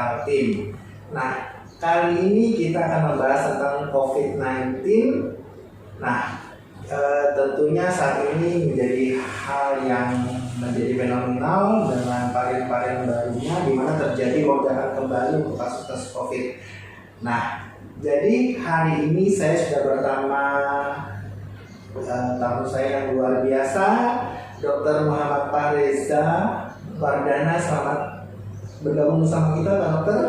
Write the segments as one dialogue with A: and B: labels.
A: Medical Team. Nah, kali ini kita akan membahas tentang COVID-19. Nah, tentunya saat ini menjadi hal yang menjadi fenomenal dengan varian-varian barunya, di mana terjadi lonjakan kembali untuk kasus COVID. Nah, jadi hari ini saya sudah bersama tamu saya yang luar biasa, Dr. Muhammad Fahreza Wardana. Selamat bergabung bersama kita, Pak Dokter.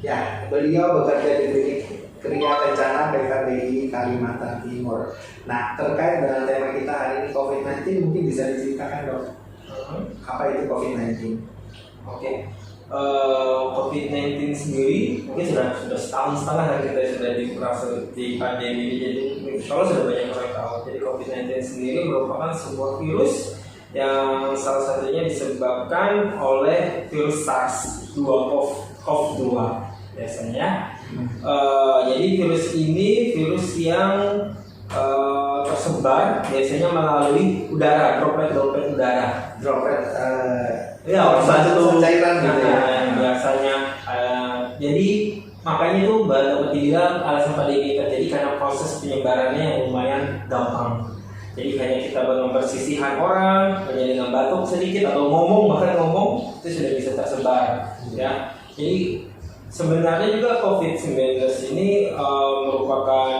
A: Ya, beliau bekerja di Klinik Kria Kencana PKBI Kalimantan Timur. Nah, terkait dengan tema kita hari ini COVID-19, mungkin bisa diceritakan, Dok, apa itu COVID-19?
B: Oke. COVID-19 sendiri mungkin sudah setahun setengah kita sudah di pandemi ini, jadi kalau sudah banyak orang tahu. Jadi COVID-19 sendiri merupakan sebuah virus yang salah satunya disebabkan oleh virus SARS-CoV-2 biasanya. Jadi virus ini virus yang tersebar biasanya melalui udara, droplet udara.
A: Batu cairan gitu ya.
B: Biasanya. Jadi makanya itu dapat dibilang alasan pandemi terjadi karena proses penyebarannya yang lumayan gampang. Jadi hanya kita mempersisihan orang, hanya dengan batuk sedikit atau bahkan ngomong itu sudah bisa tersebar. Ya. Jadi sebenarnya juga COVID-19 ini merupakan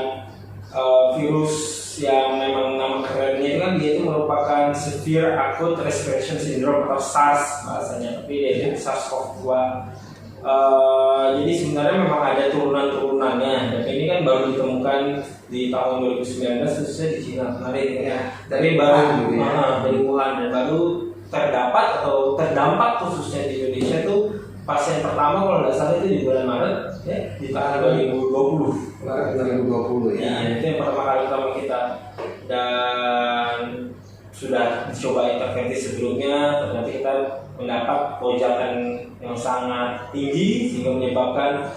B: virus yang memang nama kerennya itu kan dia itu merupakan Severe Acute Respiration Syndrome atau SARS bahasanya, tapi dia itu SARS-CoV-2. Jadi sebenarnya memang ada turunan-turunannya, dan ini kan baru ditemukan di tahun 2019 khususnya di Cina kemarin ya. Tapi baru dari Wuhan, dan baru terdapat atau terdampak khususnya di Indonesia tuh pasien pertama kalau nggak salah itu di bulan Maret ya, di tahun 2020.
A: Maret 2020 ya.
B: Itu yang pertama kali kita, dan sudah dicoba intervensi sebelumnya, ternyata kita mendapat lonjakan yang sangat tinggi sehingga menyebabkan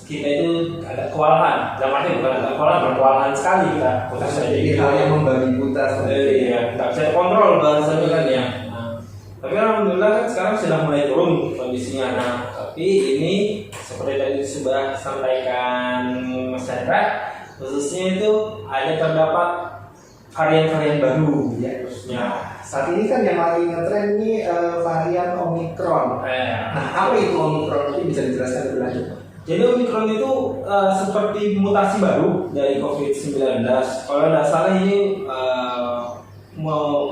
B: kita itu ada kewalahan. Dalam arti bukan ada kewalahan sekali kita.
A: Jadi hal yang membabi buta seperti
B: ya, tidak bisa kontrol bahasanya kan ya. Tapi alhamdulillah kan sekarang sudah mulai turun kondisinya. Nah, tapi ini seperti tadi sudah sampaikan Mas Chandra, khususnya itu ada terdapat varian-varian baru ya khususnya.
A: Saat ini kan yang lagi ngetren ini varian Omicron. Nah, apa itu Omicron? Mungkin bisa dijelaskan lebih lanjut.
B: Jadi Omicron itu seperti mutasi baru dari COVID-19. Kalau tidak salah ini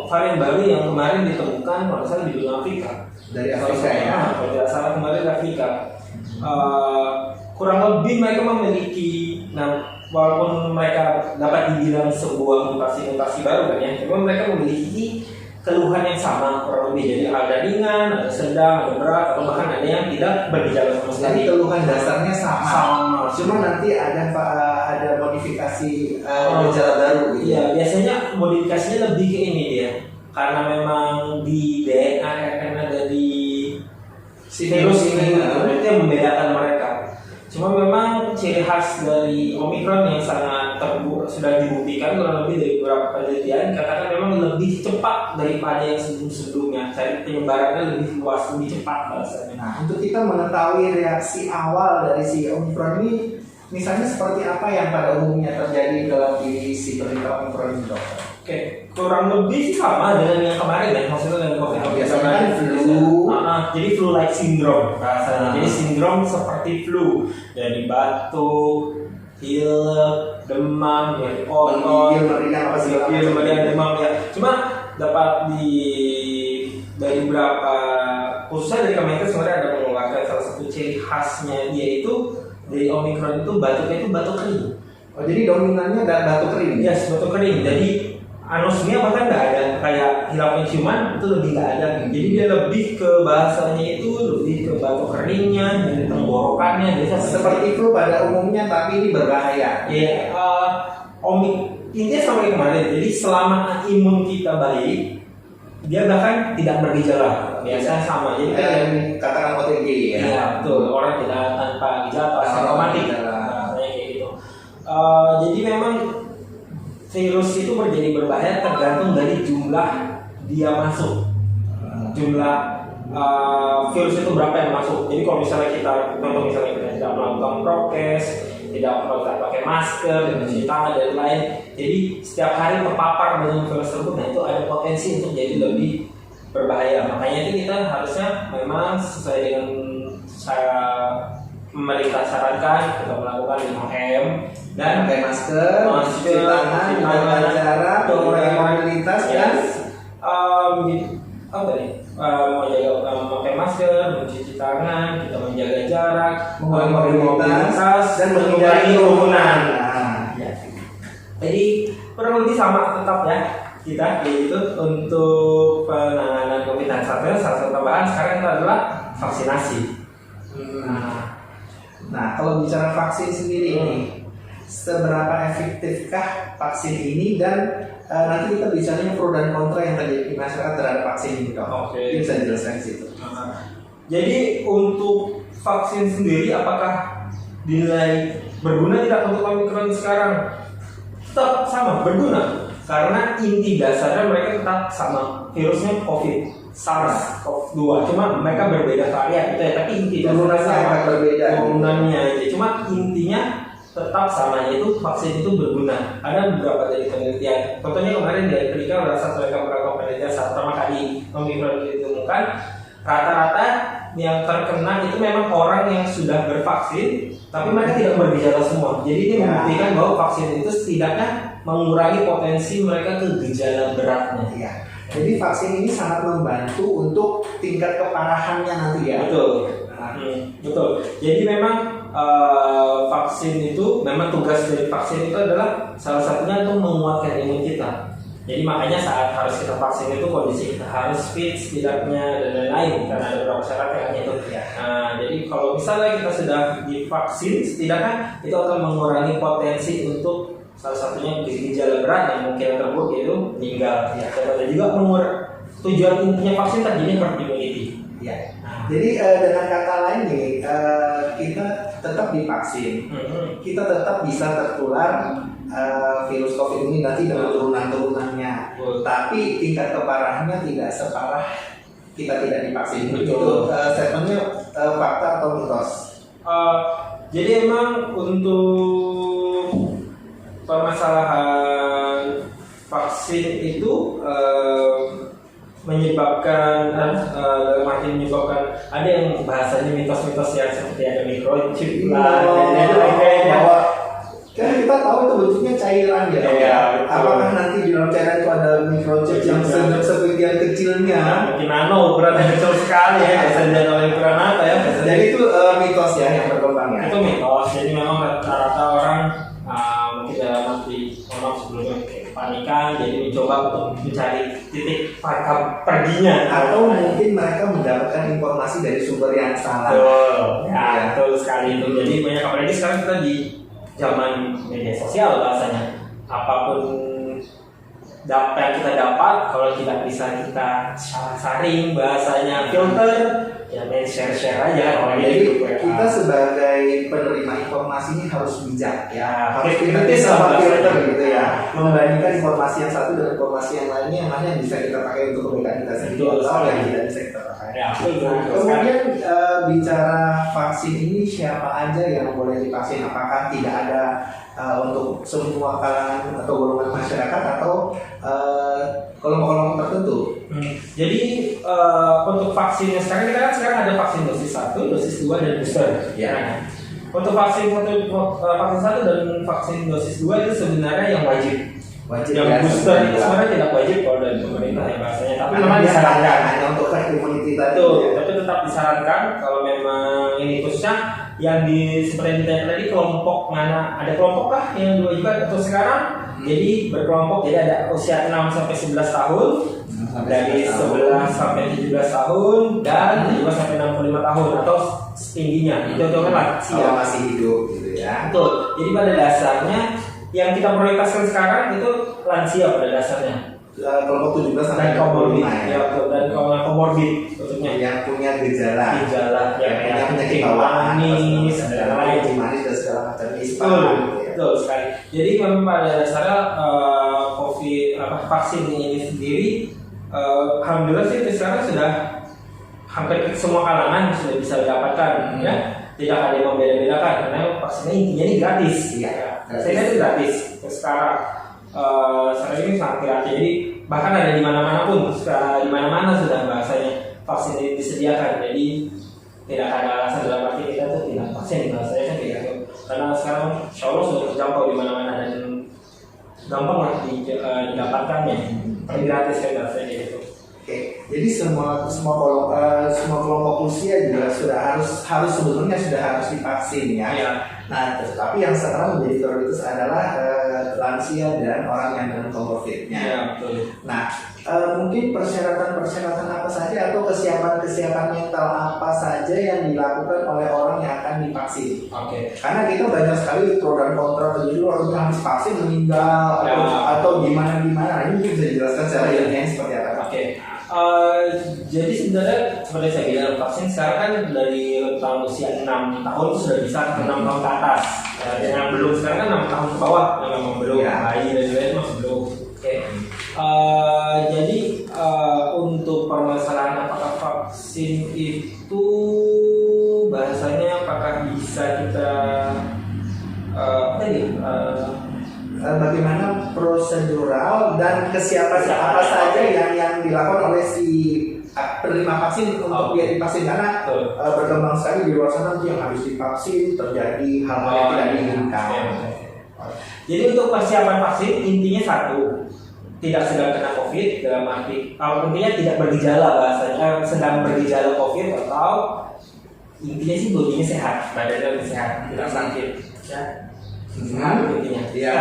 B: varian baru yang kemarin ditemukan kalau salah di benua Afrika.
A: Dari Afrika ya.
B: Kalau tidak salah kemarin dari Afrika. Kurang lebih mereka memiliki, walaupun mereka dapat dibilang sebuah mutasi baru kan ya, cuma mereka memiliki keluhan yang sama kurang lebih. Jadi ada ringan, ada sedang, ada berat, atau bahkan ada yang tidak bergejala sama sekali.
A: Jadi keluhan dasarnya sama. Cuma nanti ada modifikasi gejala baru gitu.
B: Iya, biasanya modifikasinya lebih ke ini dia. Karena memang di DNA RNA dari si virus ini itu yang membedakan mereka. Cuma memang ciri khas dari Omicron yang sangat sudah dibuktikan kurang lebih dari beberapa penelitian, katakan memang lebih cepat daripada yang sebelum-sebelumnya. Jadi penyebarannya lebih luas, lebih cepat bahasanya.
A: Nah, untuk kita mengetahui reaksi awal dari si Omicron ini, misalnya seperti apa yang pada umumnya terjadi dalam diri si penderita Omicron ini, Dokter?
B: Oke, kurang lebih sama dengan yang kemarin ya, maksudnya dengan COVID-19.
A: Biasanya kan flu.
B: Jadi flu-like syndrome rasanya. Jadi sindrom seperti flu, dari batuk, pilek, demam, dari otot, meriang, demam ya. Cuma dapat dari beberapa, khususnya dari Kemenkes sebenarnya ada mengeluarkan salah satu ciri khasnya dia itu dari Omicron itu batuknya itu batuk kering.
A: Oh, jadi dominannya ada batuk kering?
B: Yes, batuk kering. Jadi anosmia bahkan nggak ada, kayak hilang penciuman itu lebih nggak ada. Jadi dia lebih ke bahasanya itu lebih ke batuk keringnya, dari tenggorokannya.
A: Seperti flu pada umumnya, tapi ini berbahaya.
B: Ya, intinya sama kayak kemarin. Jadi selama imun kita baik, dia bahkan tidak bergejala. Biasanya sama. Jadi
A: katakan OTG ya.
B: Iya, betul. Orang tidak tanpa gejala atau asintomatik. Kayak gitu. Jadi memang virus itu menjadi berbahaya tergantung dari jumlah dia masuk, jumlah virus itu berapa yang masuk. Jadi kalau misalnya kita tidak melakukan prokes, tidak pakai masker, tidak cuci tangan dan lain, jadi setiap hari terpapar dengan virus tersebut, nah itu ada potensi untuk jadi lebih berbahaya. Makanya itu kita harusnya memang sesuai dengan pemerintah sarankan kita melakukan 5M dan
A: pakai masker, cuci tangan, jaga jarak, mengurangi mobilitas dan
B: memakai masker, mencuci tangan, kita menjaga jarak,
A: mengurangi mobilitas dan
B: menghindari kerumunan.
A: Ya.
B: Jadi kurang lebih sama tetap ya kita yaitu untuk penanganan COVID-19. Salah satu tambahan sekarang itu adalah vaksinasi.
A: Nah, kalau bicara vaksin sendiri ini, seberapa efektifkah vaksin ini dan nanti kita bicaranya pro dan kontra yang terjadi di masyarakat terhadap vaksin ini, Dok.
B: Oke.
A: Bisa jelaskan situ.
B: Jadi untuk vaksin sendiri apakah dinilai berguna tidak untuk Omicron sekarang? Tetap sama, berguna. Karena inti dasarnya mereka tetap sama, virusnya COVID, SARS-CoV-2, cuma mereka berbeda varian itu ya, tapi inti dasarnya sama, turunannya aja. Cuma intinya tetap sama, yaitu vaksin itu berguna. Ada beberapa dari penelitian, contohnya kemarin dari Amerika mereka melakukan penelitian saat pertama kali Omicron ditemukan, rata-rata yang terkena itu memang orang yang sudah bervaksin, tapi mereka tidak bergejala semua. Jadi ini membuktikan bahwa vaksin itu setidaknya mengurangi potensi mereka ke gejala beratnya.
A: Ya. Jadi vaksin ini sangat membantu untuk tingkat keparahannya nanti ya.
B: Betul. Betul. Jadi memang vaksin itu memang tugas dari vaksin itu adalah salah satunya untuk menguatkan imun kita. Jadi makanya saat harus kita vaksin itu kondisi kita harus fit setidaknya dan lain-lain karena ada beberapa syarat yang itu. Nah, jadi kalau misalnya kita sudah divaksin setidaknya itu akan mengurangi potensi untuk salah satunya gejala berat yang mungkin terburuk yaitu meninggal. Dan juga tujuan intinya vaksin terjadi herd immunity.
A: Ya. Jadi dengan kata lain nih, kita tetap divaksin, kita tetap bisa tertular virus COVID ini nanti dengan turunan-turunannya. Tapi tingkat keparahannya tidak separah kita tidak divaksin. Itu statementnya fakta atau mitos?
B: Jadi emang untuk permasalahan vaksin itu menyebabkan ada yang bahasanya mitos-mitos yang seperti ada microchip lah dan lain-lain.
A: Kan kita tahu itu bentuknya cairan ya. Apakah nanti di dalam cairan itu ada microchip yang sebagian kecilnya?
B: Mungkin nano, beratnya kecil sekali ya. Biasanya oleh ukuran apa ya?
A: Jadi itu mitos ya yang berkembang ya.
B: Itu mitos. Jadi memang rata-rata orang mungkin dalam arti sebelumnya kepanikan, jadi mencoba untuk mencari titik perginya.
A: Atau mungkin mereka mendapatkan informasi dari sumber yang salah.
B: Betul sekali itu. Jadi banyak, apalagi sekarang kita di zaman media sosial bahasanya, apapun data yang kita dapat, kalau tidak bisa kita saring bahasanya filter, ya main share aja.
A: Jadi kita sebagai penerima informasi ini harus bijak ya, harus
B: kritis
A: sama filter gitu ya, membandingkan informasi yang satu dengan informasi yang lainnya, yang mana yang bisa kita pakai untuk kebaikan kita sendiri atau yang tidak bisa kita pakai. Kemudian bicara vaksin ini, siapa aja yang boleh divaksin? Apakah tidak ada untuk semua kalangan atau golongan masyarakat atau kelompok-kelompok tertentu?
B: Jadi untuk vaksin sekarang ada vaksin dosis 1, dosis 2 dan booster. Ya. Untuk vaksin 1 dan vaksin dosis 2 itu sebenarnya yang wajib. Yang
A: ya,
B: booster itu sebenarnya tidak wajib kalau dari pemerintah ya bahasanya, tapi memang disarankan
A: hanya untuk herd immunity tadi.
B: Tapi tetap disarankan kalau memang ini khususnya yang seperti yang ditanya tadi, kelompok mana, ada kelompok kah yang diwajibkan untuk sekarang? Jadi berkelompok, jadi ada usia 6 sampai 11 tahun, dari 11 sampai 17 tahun dan 17 sampai 65 tahun atau setingginya. Itu kan lansia
A: masih hidup gitu ya.
B: Betul. Jadi pada dasarnya yang kita prioritaskan sekarang itu lansia pada dasarnya.
A: Kelompok 17 sampai
B: komorbid dan komorbid maksudnya
A: yang punya gejala
B: yang
A: punya penyakit bawaan,
B: manis dan lain
A: dan segala macam
B: betul sekali. Jadi memang pada dasarnya vaksin ini sendiri alhamdulillah sih sekarang sudah hampir semua kalangan sudah bisa didapatkan, ya. Tidak ada yang membeda-bedakan karena vaksinnya intinya ini gratis.
A: Iya.
B: Vaksinnya itu gratis. Sekarang ini sangat gratis. Jadi bahkan ada di mana-mana pun, di mana-mana sudah bahasanya vaksin ini disediakan. Jadi tidak ada alasan dalam arti kita tuh tidak vaksin bahasanya kan gitu. Karena sekarang insya Allah sudah terjangkau di mana-mana dan gampang lah didapatkannya. Paling gratis kan bahasanya gitu.
A: Oke, jadi semua kelompok usia juga harus sebetulnya sudah harus divaksin ya.
B: Iya.
A: Nah, tetapi yang sekarang menjadi prioritas adalah lansia dan orang yang dengan COVID-nya.
B: Iya, betul.
A: Nah, mungkin persyaratan apa saja atau kesiapan mental apa saja yang dilakukan oleh orang yang akan divaksin?
B: Oke.
A: Karena kita banyak sekali pro dan kontra, jadi orang yang habis vaksin meninggal atau gimana. Ini mungkin bisa dijelaskan secara ilmiah seperti apa?
B: Oke. Jadi sebenarnya seperti saya bilang, vaksin sekarang kan dari rentang usia 6 tahun itu sudah bisa ke 6 tahun ke atas. Yang belum sekarang kan 6 tahun ke bawah yang memang belum, bayi dan lain masih belum. Oke. Jadi untuk permasalahan apakah vaksin itu bahasanya apakah bisa kita
A: bagaimana prosedural dan kesiapan apa saja yang dilakukan oleh si penerima vaksin untuk dia divaksin, karena berkembang sekali di luar sana yang habis divaksin terjadi hal-hal yang tidak diinginkan.
B: Jadi untuk persiapan vaksin intinya satu, tidak sedang kena COVID dalam arti intinya tidak bergejala bahasanya, sedang bergejala COVID atau intinya sih bodinya sehat, badannya sehat, tidak sakit, ya. Sehat intinya.
A: Iya.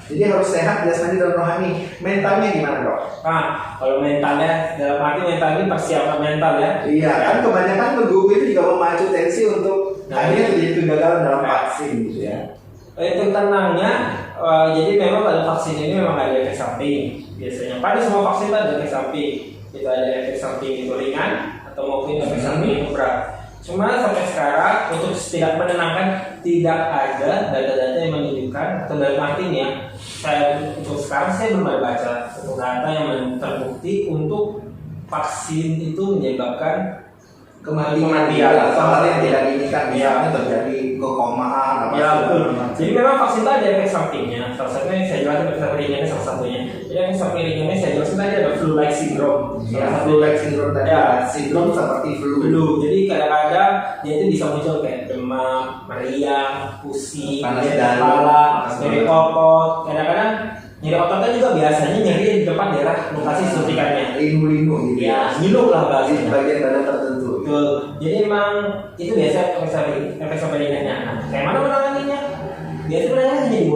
A: Jadi harus sehat jasmani dan rohani. Mentalnya gimana, Dok?
B: Nah, kalau mentalnya dalam arti mental ini persiapan mental ya.
A: Iya, kan kebanyakan berguru itu juga memacu tensi untuk akhirnya terjadi kegagalan dalam vaksin gitu ya.
B: Untuk tenangnya, jadi memang pada vaksin ini memang ada efek samping. Biasanya pada semua vaksin ada efek samping. Itu ada efek samping itu ringan atau maupun efek samping itu berat. Cuma sampai sekarang untuk tidak menenangkan tidak ada data-data yang menunjukkan atau dalam artinya untuk sekarang saya belum ada baca satu data yang terbukti untuk vaksin itu menyebabkan kematian
A: atau hal yang tidak diinginkan, misalnya terjadi kekomaan apa
B: Jadi memang vaksin itu ada efek sampingnya. Salah satunya saya jelaskan efek samping ringannya salah satunya. Jadi efek samping ringannya saya jelaskan tadi ada flu-like syndrome.
A: Flu-like syndrome tadi. Sindrom seperti flu. Jadi
B: kadang-kadang dia itu bisa muncul kayak demam, meriang, pusing,
A: panas
B: kepala, nyeri otot. Kadang-kadang nyeri ototnya juga biasanya nyeri di depan daerah lokasi suntikannya.
A: Linu-linu gitu
B: ya. Nyiluk lah bahasanya.
A: Di bagian badan tertentu.
B: Betul. Jadi emang itu biasa efek samping ringannya. Nah, kayak mana menanganinya? Biasanya menangannya hanya di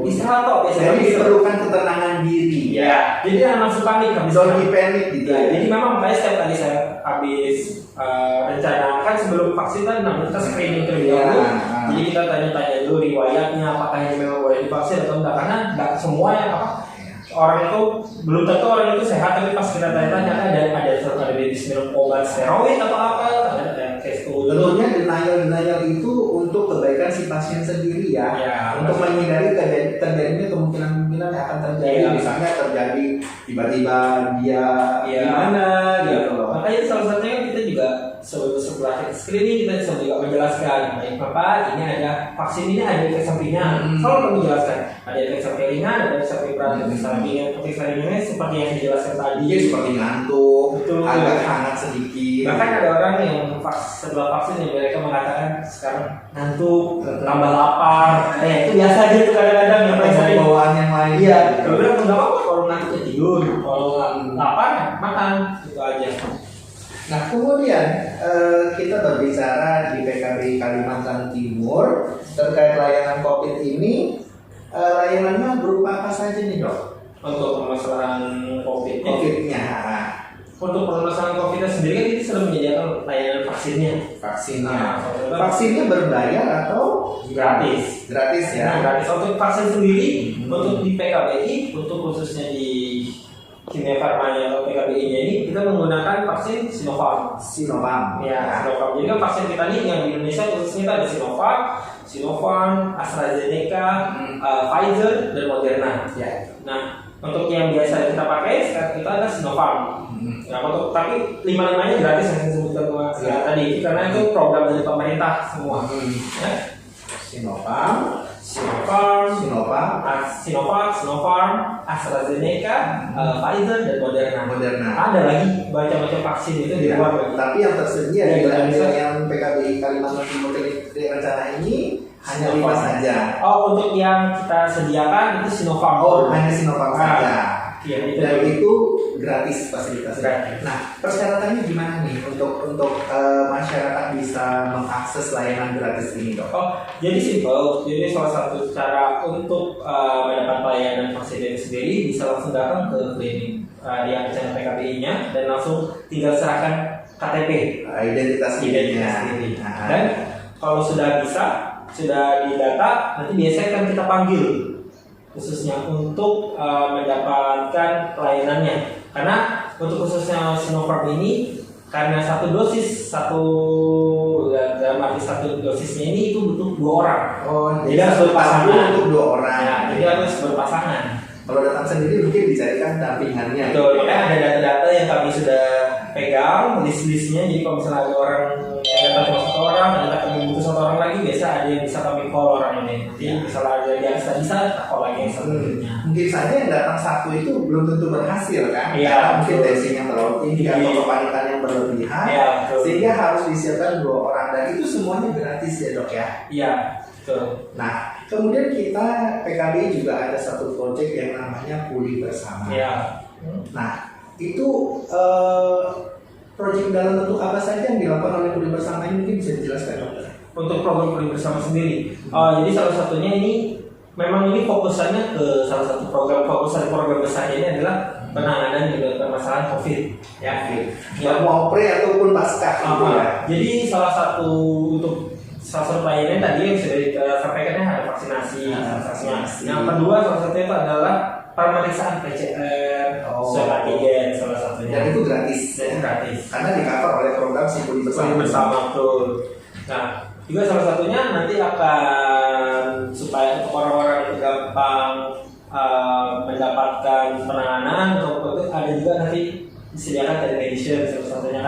B: istirahat kok biasanya.
A: Jadi diperlukan ketenangan diri.
B: Ya. Jadi jangan langsung panik.
A: Don't be panic gitu.
B: Ya, jadi memang makanya setiap kali saya habis rencanakan sebelum vaksin kan kita screening terlebih dahulu. Jadi kita tanya-tanya dulu riwayatnya, apakah ini memang boleh divaksin atau enggak, karena enggak semua orang itu belum tentu orang itu sehat, tapi pas kita tanya-tanya ada minum obat steroid atau apa, ada tes dulu.
A: Tentunya denial itu untuk kebaikan si pasien sendiri ya, untuk menghindari terjadinya kemungkinan yang akan terjadi, misalnya terjadi tiba-tiba dia gimana gitu loh.
B: Makanya salah satunya kita juga setelah screening kita juga menjelaskan, baik Bapak, ini ada vaksin ini ada efek sampingnya. Selalu kami jelaskan, ada efek samping ringan, ada efek samping berat. Efek sampingnya seperti yang dijelaskan tadi,
A: seperti ngantuk, agak hangat sedikit.
B: Bahkan ada orang yang setelah vaksin yang mereka mengatakan sekarang ngantuk, tambah lapar. Itu biasa aja tuh kadang-kadang yang sering
A: bawaan yang lain.
B: Iya, kalau bilang nggak apa-apa, kalau ngantuk ya tidur, kalau lapar makan, itu aja.
A: Nah kemudian kita berbicara di PKBI Kalimantan Timur terkait layanan COVID ini, layanannya berupa apa saja nih, Dok?
B: Untuk permasalahan
A: COVID-nya.
B: Untuk permasalahan COVID-nya sendiri kan kita sudah menyediakan layanan vaksinnya.
A: Vaksinnya berbayar atau
B: gratis?
A: Gratis ya.
B: Gratis. Untuk vaksin sendiri, untuk di PKBI, untuk khususnya di Kimia Farmanya atau PKBI-nya ini kita menggunakan vaksin Sinovac. Ya, Sinovac. Jadi kan vaksin kita ini yang di Indonesia khususnya ada Sinovac, AstraZeneca, Pfizer dan Moderna.
A: Ya.
B: Nah, untuk yang biasa kita pakai sekarang kita ada Sinovac. Nah, tapi 5-5-nya gratis yang saya sebutkan tadi, karena itu program dari pemerintah semua. Ya. Sinopharm, AstraZeneca, Pfizer, dan Moderna. Ada lagi macam-macam vaksin itu di luar.
A: Tapi yang tersedia di yang PKBI Kalimantan Timur rencana ini hanya 5 saja.
B: Oh, untuk yang kita sediakan itu Sinopharm.
A: Oh, hanya Sinopharm saja.
B: Iya,
A: dan itu gratis fasilitasnya. Nah, persyaratannya gimana nih untuk masyarakat bisa mengakses layanan gratis ini, Dok?
B: Oh, jadi simple. Jadi salah satu cara untuk mendapat layanan vaksin itu sendiri bisa langsung datang ke klinik yang ada PKBI-nya dan langsung tinggal serahkan KTP,
A: identitas
B: diri. Dan kalau sudah didata, nanti biasanya kan kita panggil khususnya untuk mendapatkan pelayanannya. Karena untuk khususnya Sinopharm ini, karena satu dosisnya ini itu butuh 2 orang.
A: Oh,
B: jadi harus berpasangan
A: untuk 2 orang.
B: Ya, jadi harus berpasangan.
A: Kalau datang sendiri mungkin dicarikan dampingannya.
B: Betul, makanya ada data-data yang kami sudah pegang, list-listnya. Jadi kalau misalnya ada orang yang datang cuma 1 orang, dan kami butuh 1 orang lagi, biasa ada yang bisa kami call orang ini. Nanti misalnya ada yang bisa call lagi yang satunya.
A: Mungkin saja yang datang 1 itu belum tentu berhasil kan?
B: Iya.
A: Mungkin tensinya terlalu tinggi atau kepanikan yang berlebihan, sehingga harus disiapkan 2 orang, dan itu semuanya gratis ya, Dok ya?
B: Iya. Betul.
A: Nah, kemudian kita PKB juga ada satu proyek yang namanya Pulih Bersama.
B: Iya.
A: Nah, itu proyek dalam bentuk apa saja yang dilakukan oleh Pulih Bersama ini, mungkin bisa dijelaskan, Dokter?
B: Untuk program Pulih Bersama sendiri, jadi salah satunya ini memang ini fokusannya ke salah satu program besar ini adalah penanganan juga permasalahan COVID. Ya,
A: mau pre ataupun pasca gitu ya.
B: Jadi salah satu pelayanan tadi yang sudah disampaikannya ada vaksinasi. Yang kedua salah satunya itu adalah pemeriksaan PCR, swab antigen salah satunya.
A: Dan itu gratis. Karena di-cover oleh program Pulih
B: Bersama. Betul. Nah, juga salah satunya nanti akan supaya orang-orang itu gampang mendapatkan penanganan atau ada juga nanti disediakan telemedicine salah satunya.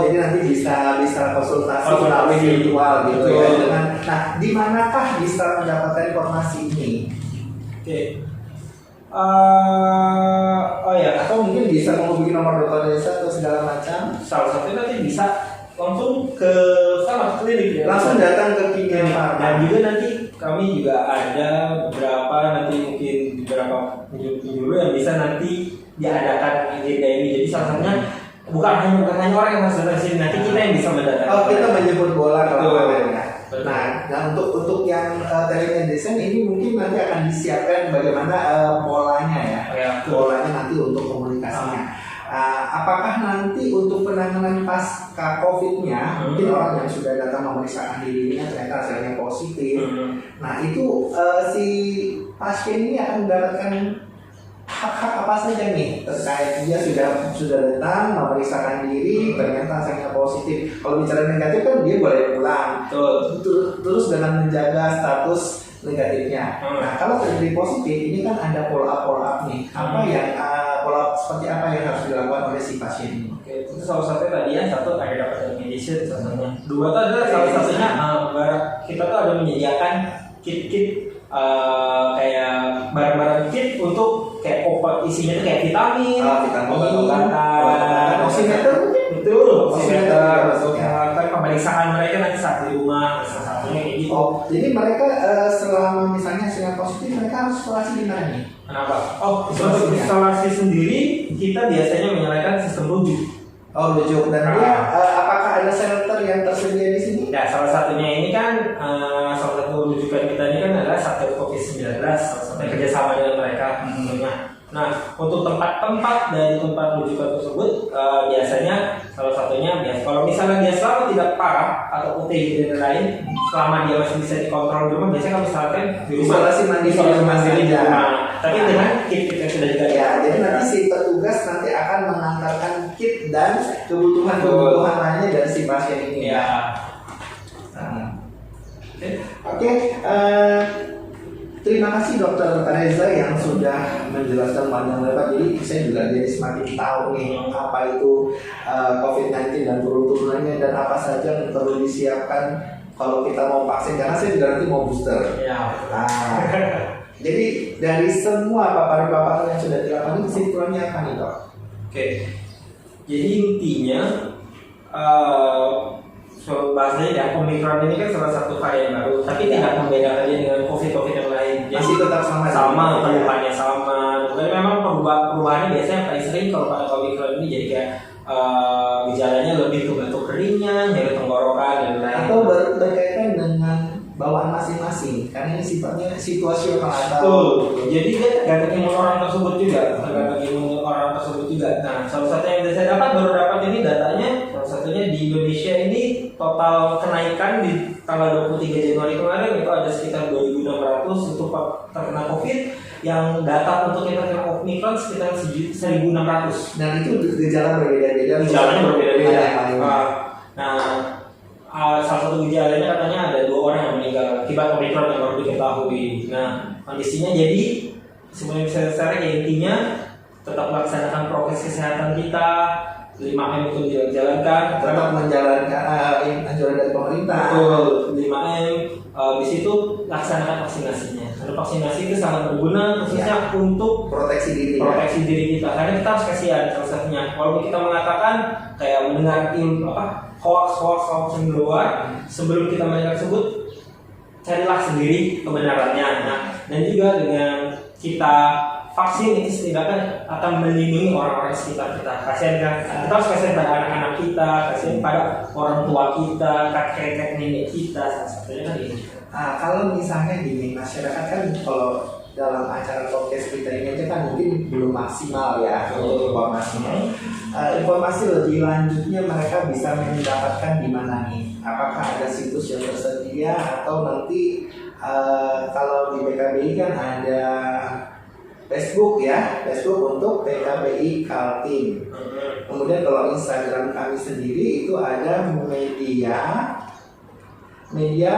A: Jadi nanti bisa konsultasi melalui virtual gitu ya. Nah, di manakah bisa mendapatkan informasi ini?
B: Oke.
A: Atau mungkin bisa menghubungi nomor dokter desa atau segala macam.
B: Salah satunya nanti bisa langsung ke klinik ya.
A: Langsung datang ke Kimia Farma.
B: Dan juga nanti kami juga ada beberapa penjuru yang bisa nanti diadakan agenda ini. Jadi salah satunya bukan hanya orang yang harus datang sini, nanti kita yang bisa mendatangkan.
A: Kita menjemput bola kalau Nah, untuk yang telemedicine ini mungkin nanti akan disiapkan bagaimana polanya ya. Polanya nanti untuk komunikasinya. Apakah nanti untuk penanganan pasca COVID-nya, mungkin orang yang sudah datang memeriksakan dirinya ternyata hasilnya positif. Nah, itu si pasien ini akan mendapatkan hak-hak apa saja nih terkait dia sudah datang memeriksakan diri ternyata hasilnya positif. Kalau bicara negatif kan dia boleh pulang. Terus dengan menjaga status negatifnya. Nah, kalau terjadi positif ini kan ada follow up nih. Apa yang seperti apa yang harus dilakukan oleh si pasien ini?
B: Oke, itu salah satunya tadi ya, satu ada dapat telemedicine salah satunya. Dua itu adalah salah satunya kita tuh ada menyediakan kit-kit kayak barang-barang kit untuk kayak obat, isinya tuh kayak vitamin, obat-obatan,
A: oximeter
B: betul, oximeter, pemeriksaan mereka nanti saat di rumah, salah satunya kayak gitu.
A: Jadi mereka selama misalnya hasilnya positif mereka harus isolasi di mana nih?
B: Kenapa? Isolasi sendiri kita biasanya menyalakan sistem rujuk.
A: Rujuk. Dan dia apakah ada shelter yang tersedia di sini?
B: Ya, salah satunya ini kan salah satu rujukan kita ini kan adalah Satgas COVID-19, salah satu kerjasama dengan mereka. Nah, untuk tempat-tempat dari tempat rujukan tersebut biasanya salah satunya kalau misalnya dia selama tidak parah atau OTG dan lain, selama dia masih bisa dikontrol di rumah, biasanya kami sarankan di rumah.
A: Isolasi mandiri
B: di rumah. Tapi dengan kit-kit yang sudah dikasih.
A: Ya, jadi nanti si petugas nanti akan mengantarkan kit dan kebutuhan lainnya dari si pasien ini.
B: Ya.
A: Oke. terima kasih Dokter Reza yang sudah menjelaskan panjang lebar. Jadi saya juga jadi semakin tahu nih apa itu COVID-19 dan turun-turunannya dan apa saja yang perlu disiapkan kalau kita mau vaksin. Karena saya juga nanti mau booster.
B: Ya.
A: Nah, jadi dari semua paparan-paparan yang sudah dilakukan, kesimpulannya apa nih Dok?
B: Oke. Jadi intinya bahasanya ya, Omicron ini kan salah satu varian baru, tapi tidak membedakannya dengan COVID yang lain.
A: Masih tetap sama
B: keluhannya sama. Tapi memang perubahannya biasanya yang paling sering kalau pada Omicron ini jadi kayak gejalanya lebih ke batuk keringnya, nyeri tenggorokan dan lain-lain.
A: Atau berkaitan dengan bawaan masing-masing, karena ini sifatnya situasional
B: atau jadi dia tergantung imun orang tersebut juga, Nah, salah satu yang saya dapat ini datanya, salah satunya di Indonesia ini total kenaikan di tanggal 23 Januari kemarin itu ada sekitar 2.600 untuk terkena COVID, yang data untuk yang terkena Omicron sekitar 1.600.
A: Dan itu gejala berbeda-beda.
B: Gejalanya berbeda-beda. Salah satu gejalanya katanya ada 2 orang yang meninggal akibat Omicron yang baru diketahui. Nah, kondisinya jadi sebenarnya secara intinya tetap melaksanakan prokes kesehatan kita, 5M itu dijalankan,
A: tetap menjalankan anjuran dari pemerintah.
B: Betul, 5M. Di situ laksanakan vaksinasinya. Karena vaksinasi itu sangat berguna khususnya untuk
A: proteksi diri
B: kita. Karena kita harus kasihan salah satunya. Kalau kita mengatakan kayak mendengar hoax yang keluar, sebelum kita mendengar tersebut, carilah sendiri kebenarannya. Nah, dan juga dengan kita vaksin itu setidaknya akan melindungi orang-orang sekitar kita. Kasihan kan? Kita harus kasihan pada anak-anak kita, kasihan pada orang tua kita, kakek nenek kita, salah satunya kan ini.
A: Kalau misalnya gini, masyarakat kan kalau dalam acara podcast kita ini aja kan mungkin belum maksimal ya untuk informasinya. Informasi lebih lanjutnya mereka bisa mendapatkan di mana nih? Apakah ada situs yang tersedia atau nanti kalau di PKBI kan ada Facebook untuk PKBI Kaltim. Kemudian kalau Instagram kami sendiri itu ada media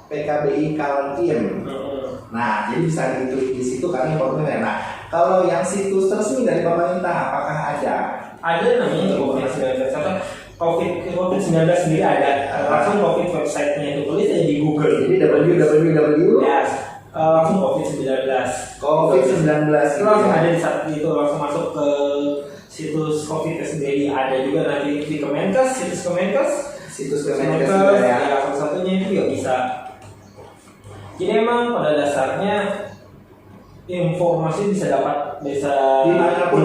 A: PKBI Kaltim. Nah, jadi bisa ditulis di situ kami informnya. Nah, kalau yang situs resmi dari pemerintah apakah ada?
B: Ada namanya COVID-19. COVID-19 sendiri ada. Langsung COVID website-nya itu tulis aja di Google.
A: Jadi www.
B: Yes. Langsung COVID-19.
A: COVID-19
B: itu langsung ada di saat itu, langsung masuk ke situs COVID sendiri. Ada juga nanti di Kemenkes, situs Kemenkes ya. Salah satunya itu juga bisa. Jadi emang pada dasarnya informasi bisa dimanapun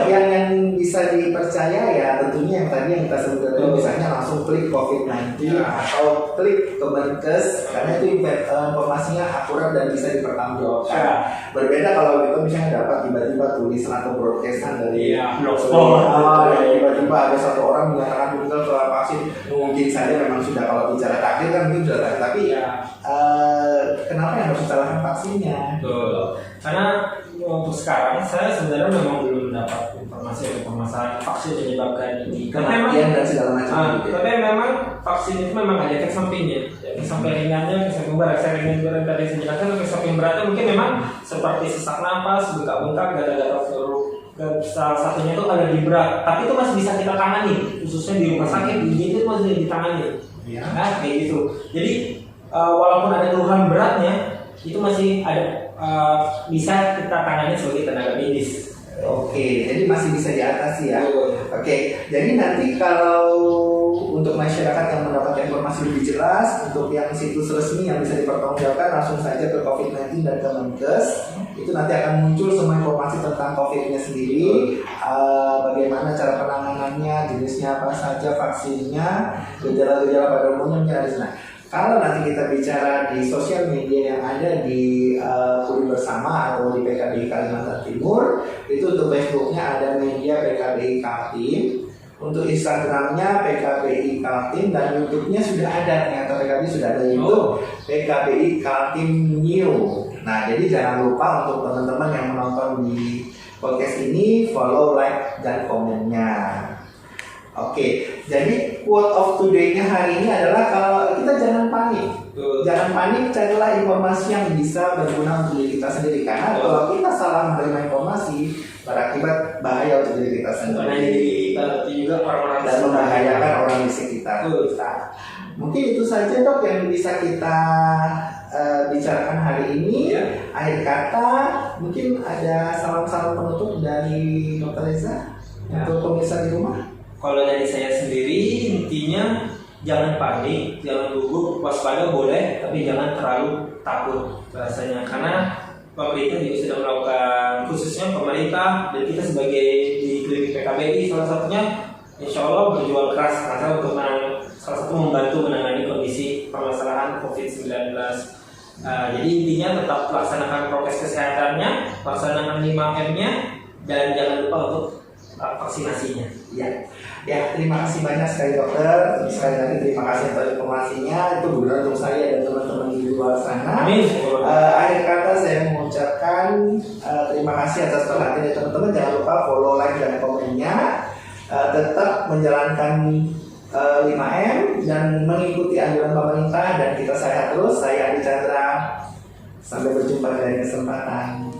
A: yang bisa dipercaya ya tentunya yang tadi yang kita sebutkan misalnya langsung klik COVID-19 atau klik Kemenkes karena itu informasinya akurat dan bisa dipertanggungjawabkan. Berbeda kalau kita misalnya dapat tiba-tiba tulisan atau broadcastan dari blogspot, tiba-tiba ada satu orang menyatakan meninggal setelah vaksin, mungkin saja memang sudah, kalau bicara takdir kan mungkin sudah takdir, tapi kenapa yang harus disalahkan vaksinnya?
B: Betul. Karena untuk sekarang saya sebenarnya memang belum mendapat informasi permasalahan vaksin menyebabkan ini.
A: Kematian dan segala macam.
B: Tapi memang vaksin itu memang ada efek sampingnya. Efek samping ringannya, efek samping berat. Saya ingin tadi saya jelaskan efek samping beratnya mungkin memang seperti sesak napas, bengkak-bengkak, gatal-gatal seluruh. Salah satunya itu ada di berat. Tapi itu masih bisa kita tangani, khususnya di rumah sakit. Itu masih ditangani.
A: Ya.
B: Nah, kayak gitu. Jadi walaupun ada keluhan beratnya, itu masih ada bisa kita tangani sebagai tenaga medis.
A: Oke, jadi masih bisa diatasi ya. Oke, jadi nanti kalau untuk masyarakat yang mendapatkan informasi lebih jelas, untuk yang situs resmi yang bisa dipertanggungjawabkan langsung saja ke COVID-19 dan Kemenkes. Itu nanti akan muncul semua informasi tentang COVID-nya sendiri, bagaimana cara penanganannya, jenisnya apa saja, vaksinnya, gejala-gejala pada umumnya ada di sana. Kalau nanti kita bicara di sosial media yang ada di Kuli Bersama atau di PKBI Kalimantan Timur, itu untuk Facebooknya ada media PKBI Kaltim, untuk Instagramnya PKBI Kaltim, dan YouTube-nya sudah ada, ternyata PKBI sudah ada YouTube PKBI Kaltim New. Nah, jadi jangan lupa untuk teman-teman yang menonton di podcast ini follow, like, dan komennya. Oke, jadi quote of today-nya hari ini adalah kalau kita jangan panik. jangan panik, carilah informasi yang bisa berguna untuk diri kita sendiri. Karena kalau kita salah menerima informasi, berakibat bahaya untuk diri kita
B: Karena
A: sendiri.
B: diri kita tapi juga orang-orang
A: Dan membahayakan orang di sekitar kita. Mungkin itu saja dok yang bisa kita bicarakan hari ini.
B: Ya.
A: Akhir kata, mungkin ada salam-salam penutup dari Dr. Reza untuk pemirsa di rumah.
B: Kalau dari saya sendiri, intinya jangan panik, jangan gugup, waspada boleh, tapi jangan terlalu takut rasanya. Karena pemerintah juga sudah melakukan, khususnya pemerintah dan kita sebagai di klinik PKBI salah satunya, insya Allah berjuang keras karena untuk salah satu membantu menangani kondisi permasalahan COVID-19. Jadi intinya tetap laksanakan prokes kesehatannya, laksanakan 5M-nya, dan jangan lupa untuk vaksinasinya.
A: Ya, terima kasih banyak sekali dokter. Sekali lagi terima kasih atas informasinya. Itu benar untuk saya dan teman-teman di luar sana.
B: Amin.
A: Akhir kata saya mengucapkan terima kasih atas perhatian teman-teman. Jangan lupa follow, like, dan komennya. Tetap menjalankan 5M dan mengikuti anjuran pemerintah dan kita sehat terus. Saya Adi Chandra. Sampai berjumpa di lain kesempatan.